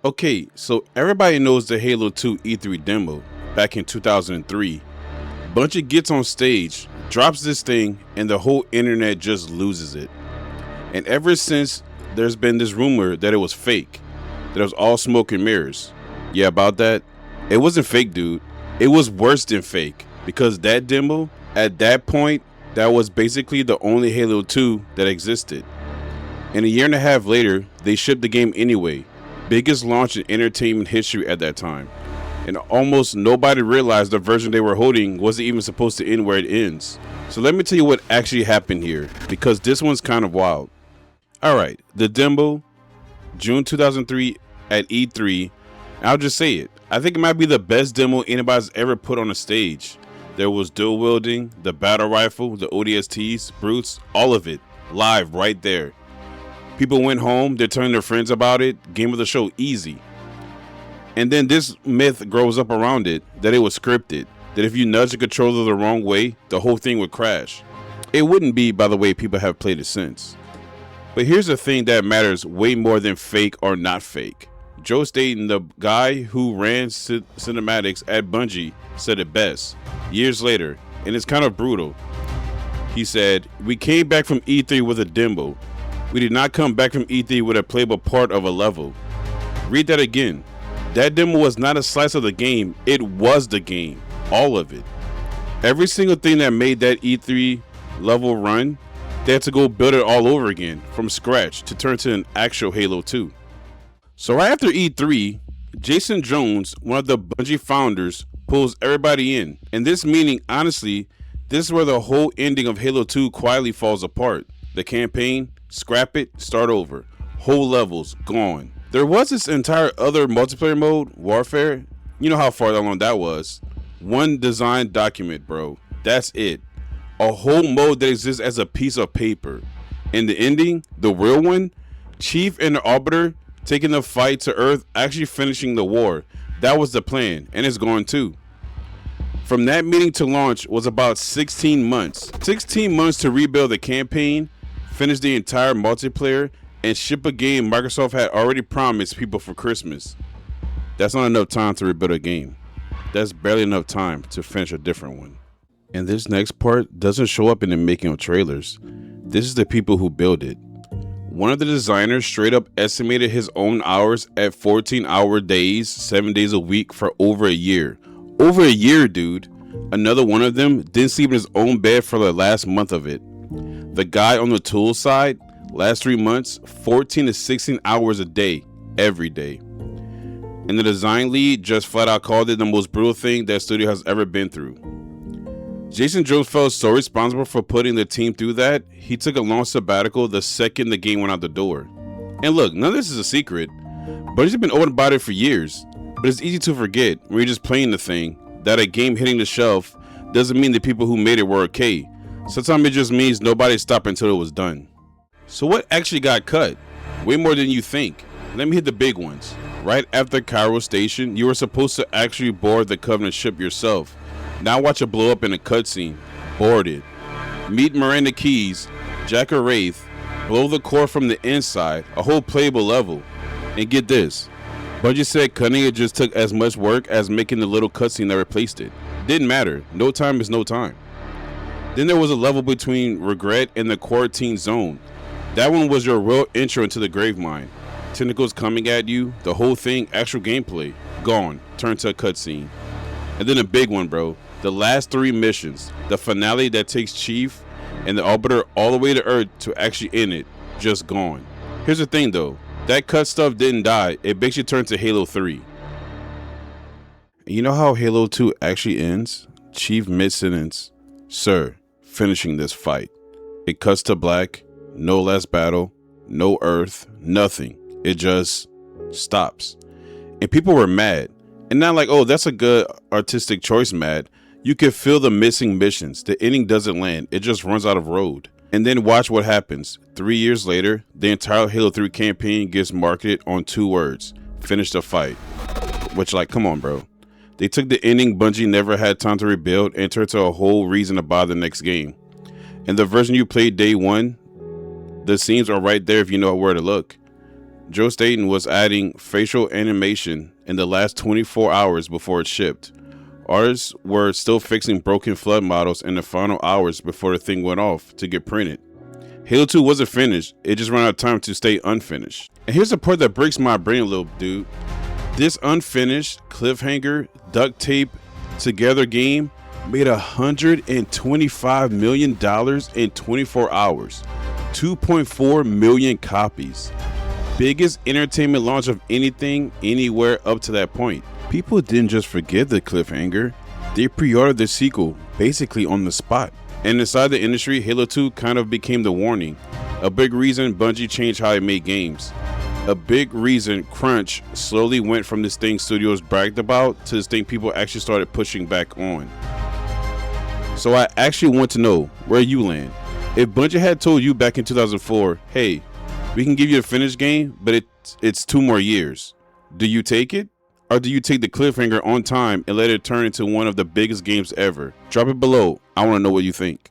Okay, so everybody knows the Halo 2 E3 demo back in 2003. Bungie gets on stage, drops this thing, and the whole internet just loses it. And ever since, there's been this rumor that it was fake, that it was all smoke and mirrors. Yeah, about that? It wasn't fake, dude. It was worse than fake, because that demo, at that point, that was basically the only Halo 2 that existed. And a year and a half later, they shipped the game anyway. Biggest launch in entertainment history at that time. And almost nobody realized the version they were holding wasn't even supposed to end where it ends. So let me tell you what actually happened here, because this one's kind of wild. Alright, the demo, June 2003 at E3. I'll just say it. I think it might be the best demo anybody's ever put on a stage. There was dual wielding, the battle rifle, the ODSTs, brutes, all of it, live right there. People went home, they're telling their friends about it, game of the show, easy. And then this myth grows up around it, that it was scripted, that if you nudge the controller the wrong way, the whole thing would crash. It wouldn't be, by the way, people have played it since. But here's the thing that matters way more than fake or not fake. Joe Staten, the guy who ran cinematics at Bungie, said it best, years later, and it's kind of brutal. He said, "We came back from E3 with a demo. We did not come back from E3 with a playable part of a level." Read that again. That demo was not a slice of the game, it was the game, all of it. Every single thing that made that E3 level run, they had to go build it all over again, from scratch, to turn to an actual Halo 2. So right after E3, Jason Jones, one of the Bungie founders, pulls everybody in. And this meaning, honestly, this is where the whole ending of Halo 2 quietly falls apart. The campaign, scrap it, start over. Whole levels, gone. There was this entire other multiplayer mode, Warfare. You know how far along that was. One design document, bro. That's it. A whole mode that exists as a piece of paper. And the ending, the real one, Chief and the Arbiter taking the fight to Earth, actually finishing the war. That was the plan, and it's gone too. From that meeting to launch was about 16 months. 16 months to rebuild the campaign, finish the entire multiplayer, and ship a game Microsoft had already promised people for Christmas. That's not enough time to rebuild a game. That's barely enough time to finish a different one. And this next part doesn't show up in the making of trailers. This is the people who build it. One of the designers straight up estimated his own hours at 14-hour days, 7 days a week for over a year. Over a year, dude. Another one of them didn't sleep in his own bed for the last month of it. The guy on the tool side, last 3 months, 14 to 16 hours a day, every day. And the design lead just flat out called it the most brutal thing that studio has ever been through. Jason Jones felt so responsible for putting the team through that, he took a long sabbatical the second the game went out the door. And look, none of this is a secret. Bungie's been open about it for years, but it's easy to forget when you're just playing the thing that a game hitting the shelf doesn't mean the people who made it were okay. Sometimes it just means nobody stopped until it was done. So what actually got cut? Way more than you think. Let me hit the big ones. Right after Cairo Station, you were supposed to actually board the Covenant ship yourself. Now watch it blow up in a cutscene. Board it. Meet Miranda Keys, Jack or Wraith, blow the core from the inside, a whole playable level. And get this, Bungie said cutting it just took as much work as making the little cutscene that replaced it. Didn't matter, no time is no time. Then there was a level between Regret and the Quarantine Zone. That one was your real intro into the Gravemind. Tentacles coming at you, the whole thing, actual gameplay, gone, turned to a cutscene. And then a big one, bro. The last 3 missions, the finale that takes Chief and the Arbiter all the way to Earth to actually end it, just gone. Here's the thing though, that cut stuff didn't die, it basically turned to Halo 3. And you know how Halo 2 actually ends? Chief mid-sentence, "Sir, finishing this fight." It cuts to black, no last battle, no Earth, nothing. It just stops. And people were mad. And not like, oh, that's a good artistic choice, mad. You can feel the missing missions. The ending doesn't land. It just runs out of road. And then watch what happens. 3 years later, the entire Halo 3 campaign gets marketed on 2 words. Finish the fight. Which, like, come on, bro. They took the ending Bungie never had time to rebuild and turned to a whole reason to buy the next game. And the version you played day one, the scenes are right there if you know where to look. Joe Staten was adding facial animation in the last 24 hours before it shipped. Artists were still fixing broken flood models in the final hours before the thing went off to get printed. Halo 2 wasn't finished, it just ran out of time to stay unfinished. And here's the part that breaks my brain a little, dude. This unfinished, cliffhanger, duct tape together game made $125 million in 24 hours. 2.4 million copies. Biggest entertainment launch of anything, anywhere up to that point. People didn't just forget the cliffhanger, they pre-ordered the sequel basically on the spot. And inside the industry, Halo 2 kind of became the warning. A big reason Bungie changed how it made games. A big reason crunch slowly went from this thing studios bragged about to this thing people actually started pushing back on. So I actually want to know where you land. If Bungie had told you back in 2004, hey, we can give you a finished game, but it's 2 more years. Do you take it? Or do you take the cliffhanger on time and let it turn into one of the biggest games ever? Drop it below. I want to know what you think.